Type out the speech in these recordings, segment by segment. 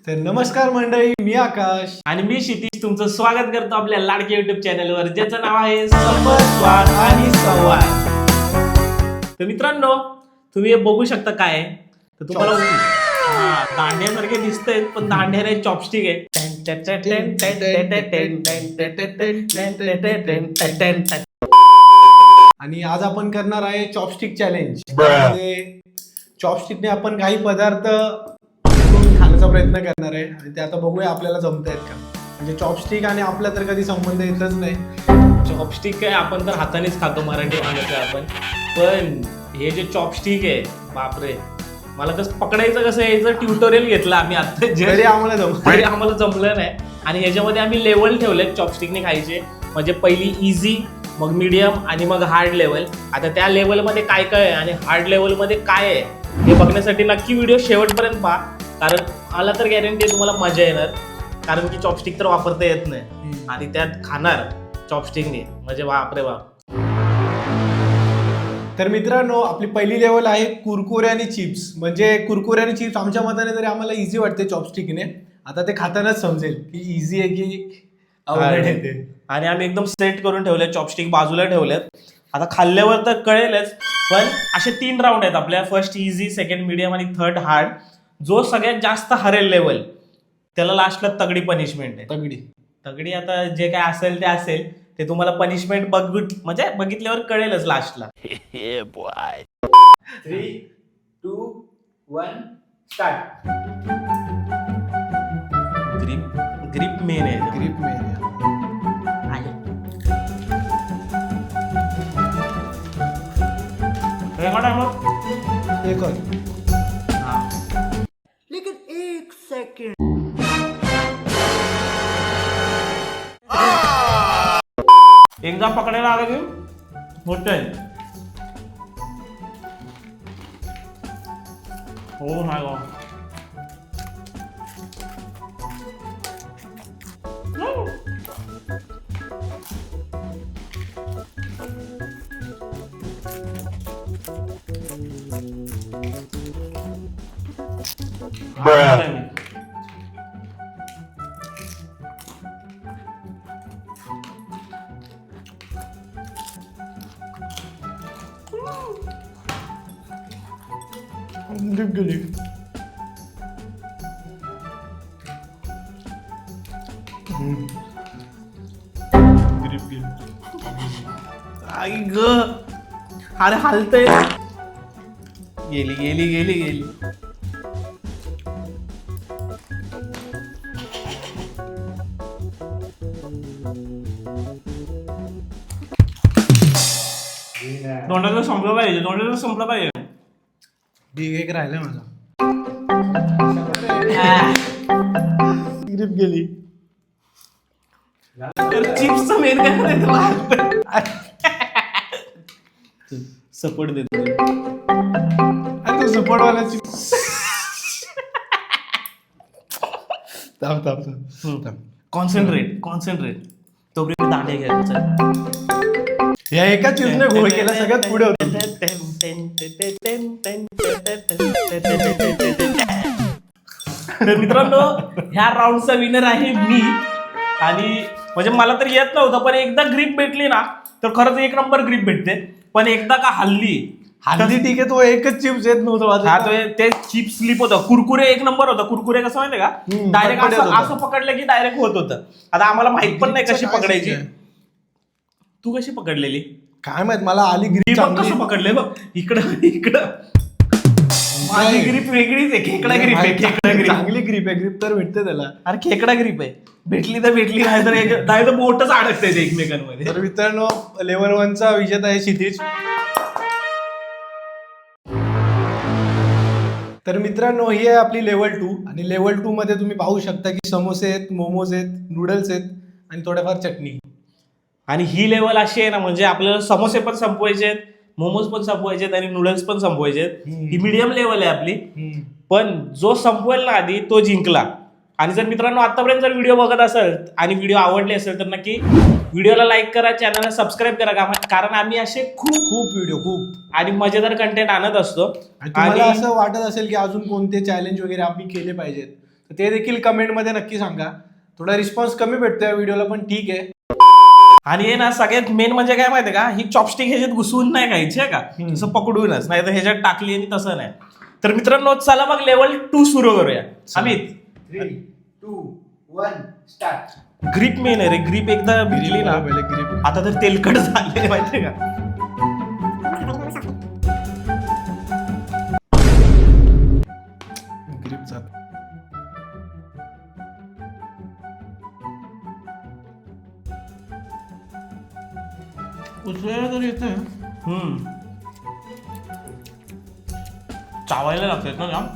तर नमस्कार मंडळी, मी आकाश आणि मी क्षितिज तुमचं स्वागत करतो आपल्या लाडक्या युट्यूब चॅनलवर, ज्याचं नाव आहे संवाद स्वाद आणि संवाद. तर मित्रांनो, तुम्ही हे बघू शकता काय आहे. तर तुम्हाला दांड्यासारखे दिसतंय, पण दांड्या नाही, चॉपस्टिक आहे. आणि आज आपण करणार आहे चॉपस्टिक चॅलेंज. चॉपस्टिकने आपण काही पदार्थ खाण्याचा प्रयत्न करणार आहे आणि ते आता बघूया आपल्याला जमतायत का. म्हणजे चॉपस्टिक आणि आपला तर कधी संबंध येतच नाही. चॉपस्टिक काय आपण तर हातानेच खातो, मराठी माणूस आहे आपण. पण हे जे चॉपस्टिक आहे, बापरे, मला कसं पकडायचं कसं यायचं ट्युटोरियल घेतलं आम्ही आता, तरी आम्हाला जमलं नाही. आणि ह्याच्यामध्ये आम्ही लेवल ठेवले चॉपस्टिकने खायचे. म्हणजे पहिली इझी, मग मीडियम आणि मग हार्ड लेवल. आता त्या लेवलमध्ये काय काय आहे आणि हार्ड लेवलमध्ये काय आहे हे बघण्यासाठी नक्की व्हिडिओ शेवटपर्यंत पहा. कारण मला तर गॅरंटी आहे तुम्हाला मजा येणार. कारण की चॉपस्टिक तर वापरता येत नाही आणि त्यात खाणार चॉपस्टिकने, म्हणजे बापरे बाप. तर मित्रांनो, आपली पहिली लेवल आहे कुरकुरे आणि चिप्स. म्हणजे कुरकुरे आणि चिप्स आमच्या मताने तरी आम्हाला इझी वाटते चॉपस्टिकने. आता ते खातानाच समजेल की इझी आहे की अवघड आहे ते. आणि आम्ही एकदम सेट करून ठेवले, चॉपस्टिक बाजूला ठेवलेत. आता खाल्ल्यावर तर कळेलच. पण असे 3 राऊंड आहेत आपल्या, फर्स्ट इझी, सेकंड मीडियम आणि थर्ड हार्ड. जो सगळ्यात जास्त हरेल लेवल त्याला लास्टला तगडी पनिशमेंट आहे. तगडी आता जे काय असेल ते असेल, ते तुम्हाला पनिशमेंट म्हणजे बघितल्यावर कळेलच लास्टला. 3, 2, 1 स्टार्ट. ग्रिप मेन आहे. ग्रिप मेन लेकिन 1 सेकंड. एकदा पकडायला आलं की मोठं आहे. हो माय गॉड. आई ग, अरे हालतय. गेली गेली गेली गेली. तोंडाचं संपलं पाहिजे, तोंडाचं संपलं पाहिजे. एक राहिलाय माझा. ग्रिप गेली. चिप्सचा मेन काय करायचं, सपोर्ट देतो. अरे तो सपोर्टवाला चिप्स. कॉन्सन्ट्रेट. तोपर्यंत दांडे घ्यायचं. या एका चिप्सने घोळ केला, सगळ्यात पुढे होतो. तर मित्रांनो, ह्या राऊंडचा विनर आहे मी. आणि म्हणजे मला तर येत नव्हतं, पण एकदा ग्रिप भेटली ना तर खरंच 1 नंबर ग्रिप भेटते. पण एकदा का हल्ली ठीक आहे, तो एकच चिप्स येत नव्हता. हा, तो ते चिप्स स्लिप होतं. कुरकुरे 1 नंबर होता. कुरकुरे कसं माहितीये का, डायरेक्ट असं पकडलं की डायरेक्ट होत होतं. आता आम्हाला माहित पण नाही कशी पकडायची. तू कशी पकडलेली काय माहित, मला आली ग्रिप. कसं पकडले बघ, इकडं माझी ग्रिप वेगळीच आहे. खेकडा ग्रिप आहे. चांगली ग्रिप आहे. ग्रिप तर भेटते त्याला. अरे खेकडा ग्रिप आहे. भेटली तर भेटली, नाही तर बोटच अडकते ते एकमेकांमध्ये. तर मित्रांनो, लेवल 1चा विजेता आहे क्षितिज. तर मित्रांनो, ही आहे आपली लेवल 2. आणि लेवल 2 मध्ये तुम्ही पाहू शकता की समोसे आहेत, मोमोज आहेत, नूडल्स आहेत आणि थोड्याफार चटणी. आणि ही लेवल अशी आहे ना, म्हणजे आपल्याला समोसे पण संपवायचे आहेत, मोमोज पण संपवायचे आहेत आणि नूडल्स पण संपवायचे आहेत. ही मीडियम लेवल आहे आपली. पण जो संपवेल ना आधी तो जिंकला. आणि जर मित्रांनो आतापर्यंत जर व्हिडिओ बघत असेल आणि व्हिडिओ आवडले असेल तर नक्की व्हिडिओला लाईक करा, चॅनलला सबस्क्राईब करा, कारण आम्ही असे खूप व्हिडिओ आणि मजेदार कंटेंट आणत असतो. आणि तुम्हाला असं वाटत असेल की अजून कोणते चॅलेंज वगैरे आम्ही केले पाहिजेत तर ते देखील कमेंटमध्ये नक्की सांगा. थोडा रिस्पॉन्स कमी भेटतो या व्हिडिओला, पण ठीक आहे. आणि हे ना सगळ्यात मेन म्हणजे काय माहितीये का, ही चॉपस्टिक ह्याच्यात घुसवून नाही खायची आहे का, तसं पकडूनच, नाही तर ह्याच्यात टाकली आणि तसं नाही. तर मित्रांनो चला मग लेवल 2 सुरू करूया. अमित 3, 2, 1 स्टार्ट. ग्रीप मेन आहे रे, ग्रीप एकदा भिजली ना पहिले ग्रीप. आता तर तेलकट झाले माहितीये का. ग्रीप जात. उचलायला तर येतं. चावायला लागतात ना जाम.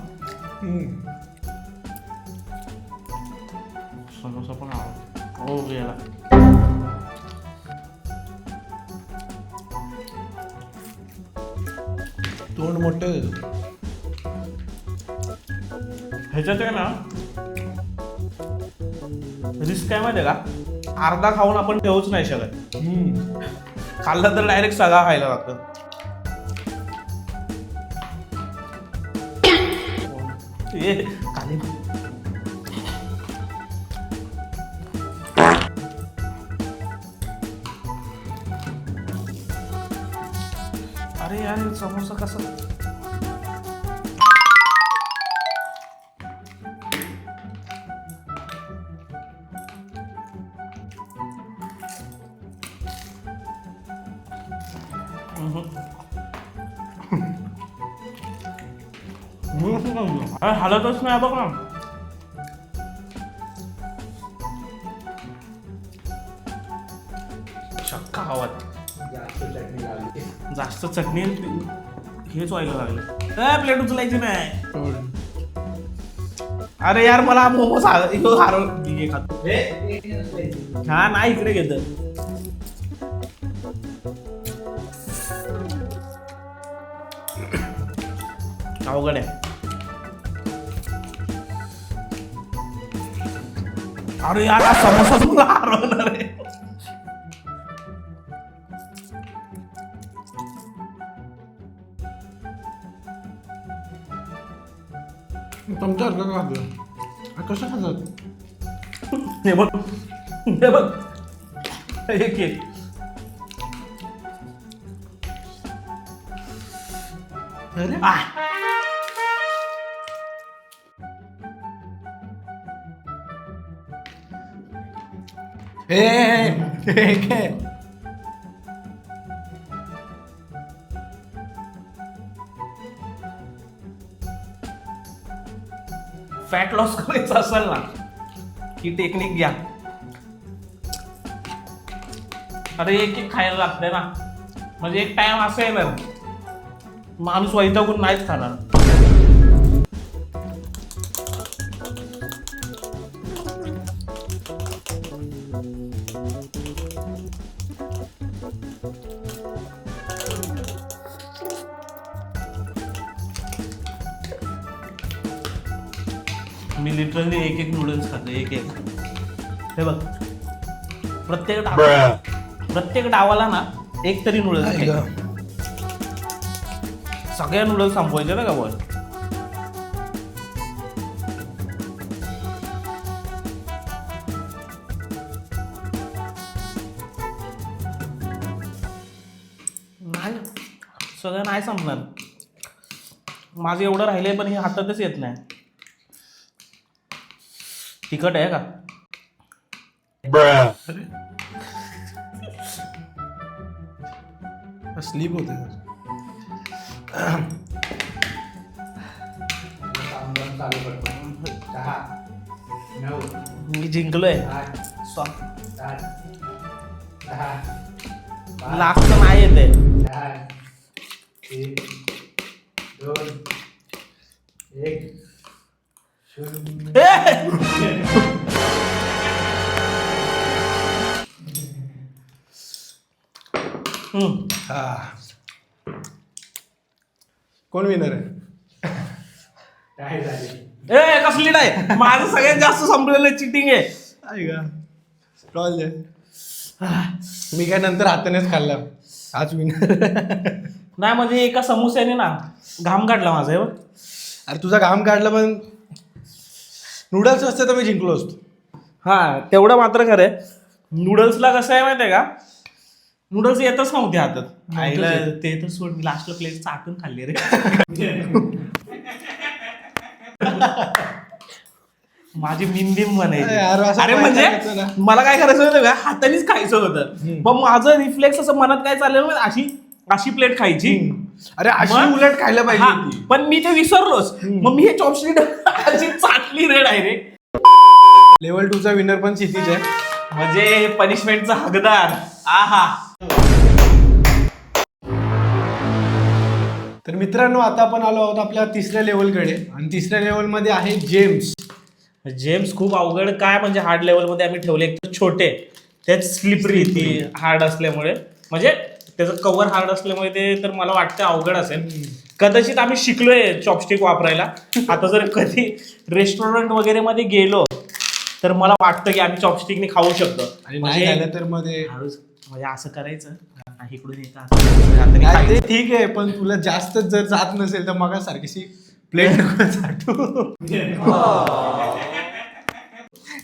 समोसा पण आवडतो. हो गेला. तोंड मोठं. ह्याच्यात आहे ना रिस्क काय माहितीये का, अर्धा खाऊन आपण ठेवूच नाही शकत. खाल्लं तर डायरेक्ट सगळा खायला लागतं. ये खाली. अरे यार समोसा कसा. अरे हालतच नाही बघ ना. शक्का आवाज. जास्त चटणी लागली. जास्त चटणी हेच व्हायला लागलं. प्लेट उचलायची नाही. अरे यार मला मोमोज खातो. हा नाही इकडे घेत. अवघड आहे. अरे यार हा समोसाच मला हरवणार आहे. तुमच्यासारखं खातो. कसं खातात? हे बघ, हे बघ, एक एक. अरे काय फॅट लॉस करायचं असेल ना ही टेक्निक घ्या. अरे एक एक खायला लागतंय ना, म्हणजे एक टाइम असं येणार माणूस वैतागून नाहीच खाणार. मी लिटरली एक एक नूडल्स खातो. एक एक. हे बघ प्रत्येक डावाला ना एक तरी नूडल्स. सगळ्या नूडल्स संपवायचे ना का बॉल. नाही सगळं नाही संपणार. माझं एवढं राहिलंय पण हे हातातच येत नाही. तिखट आहे का. स्लीप होते. चालू करतो. 10, 9, मी जिंकलोय. 8, 7, 10, लास्ट नाही येते. 1, 2, 1 कोण विनर आहे? काय झाले? ए कसली नाही, माझं सगळ्यात जास्त संपलेलं चिटिंग आहे. स्टॉल दे. मी काय नंतर हातानेच खाल्ला. आज विनर. नाही म्हणजे एका समोस्याने ना घाम काढला माझा. अरे तुझा घाम काढला पण नूडल्स असते तर मी जिंकलो असतो. हा तेवढं मात्र खरं आहे. नूडल्सला कसं आहे माहिती आहे का, नूडल्स येतच नव्हते हातात. आईला ते तर सोड, मी लास्टला प्लेट चाटून खाल्ली रे. माझी मिंदीम अरे यार, बनायची. असं अरे पाहिजे म्हणजे होतं ना. मला काय करायचं होतं का, हातानेच खायचं होतं. मग माझं रिफ्लेक्स असं मनात काय चाललं, अशी अशी प्लेट खायची. अरे अशी मग- उलट खायला पाहिजे हा, होती. पण मी ते विसरलोच. मग मी हे चॉपस्टिक अशी चाटली रे डायरेक्ट. लेवल 2 चा विनर पण क्षितिज आहे. म्हणजे पनिशमेंटचा हकदार. आहा. तर मित्रांनो, आता आपण आलो आहोत आपल्या तिसऱ्या लेवलकडे आणि तिसऱ्या लेवल मध्ये आहे जेम्स. जेम्स खूप अवघड. काय म्हणजे हार्ड लेवल मध्ये आम्ही ठेवले, एक तर छोटे, त्यात स्लिपरी ती हार्ड असल्यामुळे, म्हणजे त्याचं कव्हर हार्ड असल्यामुळे ते तर मला वाटतं अवघड असेल. कदाचित आम्ही शिकलोय चॉपस्टिक वापरायला. आता जर कधी रेस्टॉरंट वगैरे मध्ये गेलो तर मला वाटतं की आम्ही चॉपस्टिकने खाऊ शकतो. आणि नाही झालं तर मध्ये हळूच म्हणजे असं करायचं आणि इकडून येतं हाताने नाही, खायचं. ते ठीक आहे, पण तुला जास्त जर जात नसेल तर मग सारखीशी प्लेट साठू.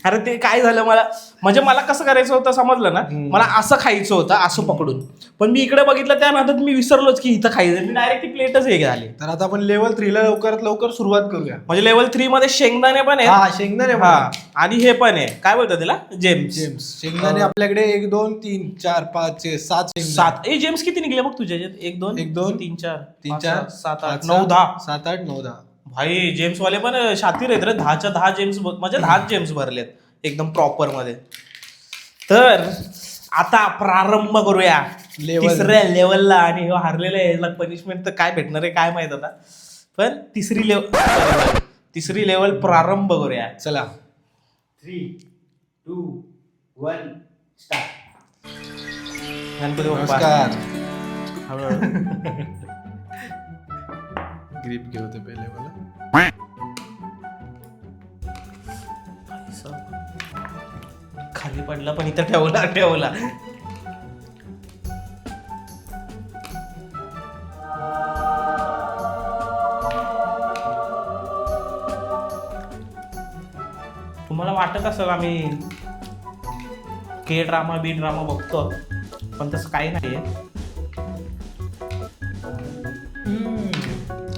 अरे ते काय झालं, मला म्हणजे मला कसं करायचं होतं समजलं ना, मला असं खायचं होतं असं पकडून, पण मी इकडे बघितलं त्या नादात मी विसरलोच की इथं खायचं. मी डायरेक्ट ती प्लेटच हे झाली. तर आता आपण लेवल 3 ला लवकरात लवकर सुरुवात करूया. म्हणजे लेवल 3 मध्ये शेंगदाणे पण आहे. हा, शेंगदाणे पण. हा, आणि हे पण आहे, काय बोलतात त्याला, जेम्स. जेम्स शेंगदाणे आपल्याकडे 1 2 3 4 5 6 7 7. ए जेम्स किती निघले मग तुझ्या ह्याच्यात? 1 2 1 2 3 4 3 4 7 8 9 10. 7 8 9 10. भाई जेम्स वाले पण शातीर आहेत रे. 10च्या 10 जेम्स, म्हणजे 10 जेम्स भरलेत एकदम प्रॉपर मध्ये. तर आता प्रारंभ करूया Level. तिसऱ्या लेवलला. आणि हे हारलेल्या याला पनिशमेंट तर काय भेटणार आहे काय माहित आता, पण तिसरी लेवल प्रारंभ करूया. चला. 3 2 1 स्टार्ट. गणपती बाप्पा. नमस्कार. हळूहळू. ग्रिप घेऊ ते पहिले मला. खाली पडला पण इथं ठेवला. तुम्हाला वाटत असेल आम्ही के ड्रामा बी ड्रामा बघतो, पण तसं काही नाहीये.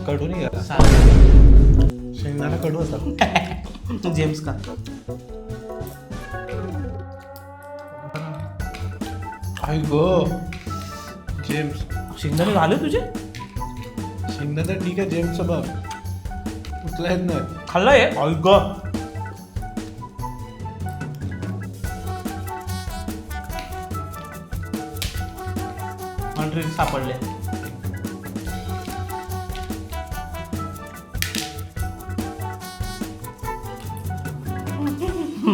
कडू नाही गेला. शेंगदाणा कडू होता. जेम्स का आई गो. जेम्स शेंगदाणे झाले तुझे? शेंगदाणा ठीक आहे. जेम्स बघ उचला येत नाही. खाल्लंय? ऐक ट्रिक सापडले.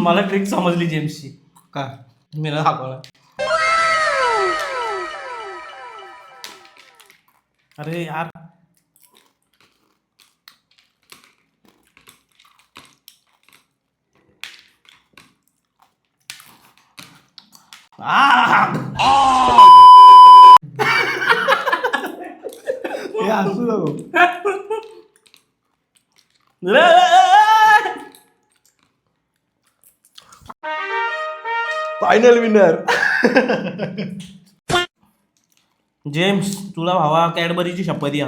मला ट्रिक समजली जेम्सची. का मी ना दाखवला. अरे यार, हे असू नको. फायनल विनर जेम्स, तुला भावा कॅडबरीची शपथ या.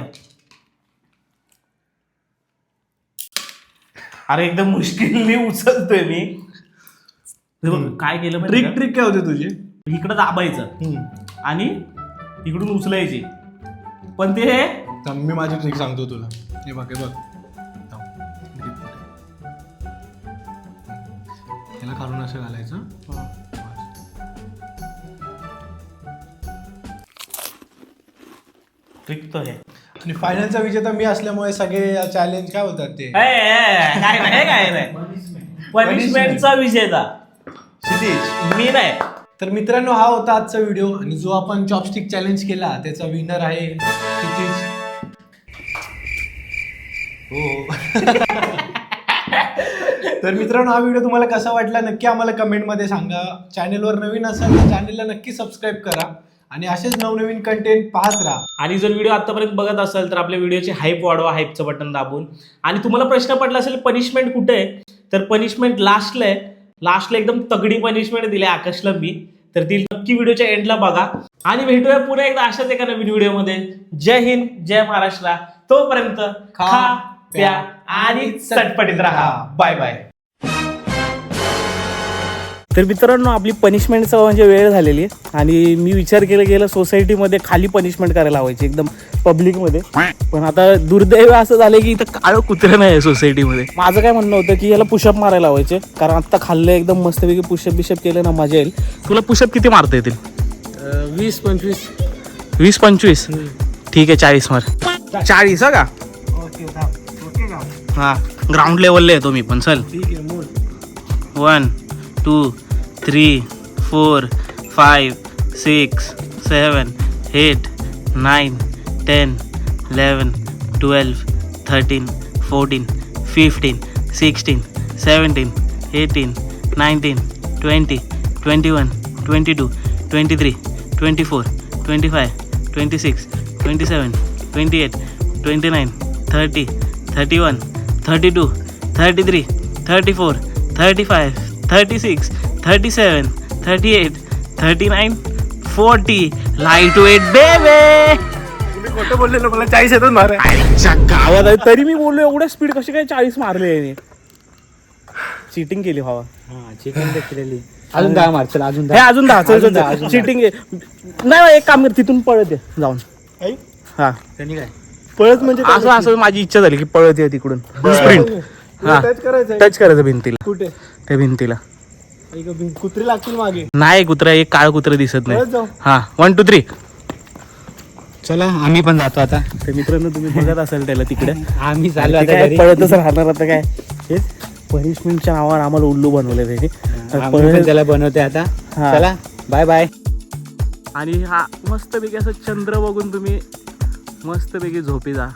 अरे एकदम मुश्किलने उचलतोय मी. हे बघ, काय केलं माहिती का? ट्रिक काय होते तुझी? इकडं दाबायचं आणि इकडून उचलायची, पण ते थांब, मी माझी ट्रिक सांगतो तुला. हे बघ हे बघ. थांब. याला काढून असं घालायचं. ट्रिक तो आहे. आणि फायनलचा विजेता मी असल्यामुळे सगळे चॅलेंज काय होतात ते काय नाही पनिशमेंटचा विजेता क्षितिज. मी नाही. तर मित्रांनो, हा होता आजचा व्हिडिओ आणि जो आपण चॉपस्टिक चॅलेंज केला त्याचा विनर आहे क्षितिज. हो. तर मित्रांनो, हा व्हिडिओ तुम्हाला कसा वाटला नक्की आम्हाला कमेंटमध्ये सांगा. चॅनेलवर नवीन असाल तर चॅनेलला नक्की सबस्क्राईब करा आणि असेच नवनवीन कंटेंट पाहत राहा. आणि जर व्हिडिओ आतापर्यंत बघत असेल तर आपल्या व्हिडिओची हाईप वाढवा, हाईपचं बटन दाबून. आणि तुम्हाला प्रश्न पडला असेल पनिशमेंट कुठे आहे, तर पनिशमेंट लास्टला एकदम तगडी पनिशमेंट दिली आकाशला मी. तर ती नक्की व्हिडिओच्या एंडला बघा आणि भेटूया पुन्हा एकदा अशाच एका नवीन व्हिडिओमध्ये. जय हिंद, जय महाराष्ट्र. तोपर्यंत खा प्या आणि चटपटीत राहा. Bye bye. तर मित्रांनो, आपली पनिशमेंटचा म्हणजे वेळ झालेली आहे आणि मी विचार केला सोसायटीमध्ये खाली पनिशमेंट करायला हवायची एकदम पब्लिकमध्ये. पण आता दुर्दैव असं झालं की इथं काळं कुत्रं नाही आहे सोसायटीमध्ये. माझं काय म्हणणं होतं की याला पुशअप मारायला हवायचे, कारण आत्ता खाल्लं एकदम मस्तपैकी पुशअप बिशअप केलं ना मजा येईल. तुला पुशअप किती मारता येतील? 20-25. 20-25. ठीक आहे, 40 मार. 40 का? हा, ग्राउंड लेवलला येतो मी पण. चल. 1 2 3 4 5 6 7 8 9 10 11 12 13 14 15 16 17 18 19 20 21 22 23 24 25 26 27 28 29 30 31 32 33 34 35 36 37 38 39 40. लाईट वेट बेबे. खोटं बोललेलं, मला 40 येतच मार. गावात आहे तरी मी बोललो एवढ्या स्पीड कशी काय 40 मारले. चिटिंग केली भावा. चिकन केलेली. अजून 10 मार. चल अजून हे अजून 10. चिटिंग नाही. एक काम कर, तिथून पळत ये जाऊन. हा, त्यांनी काय पळत म्हणजे असं असं माझी इच्छा झाली की पळत ये तिकडून स्प्रिंट. हा, टच करायचं. टच करायचं भिंतीला. कुठे? त्या भिंतीला. कुत्री लागतील मागे. नाही, कुत्रा एक काळ कुत्र दिसत नाही. पळत जाऊ. हा, 1 2 3. चला आम्ही पण जातो आता. तर मित्रांनो, तुम्ही बघत असाल त्याला तिकडे. आम्ही चाललो ते आता काय घरी. पळतच राहणार. आता काय हेच पनिशमेंटच्या नावावर आम्हाला उल्लू बनवले त्याने. आम्ही पण त्याला बनवते आता. हा. चला बाय बाय. आणि हा मस्तपैकी असं चंद्र बघून तुम्ही मस्तपैकी झोपी जा.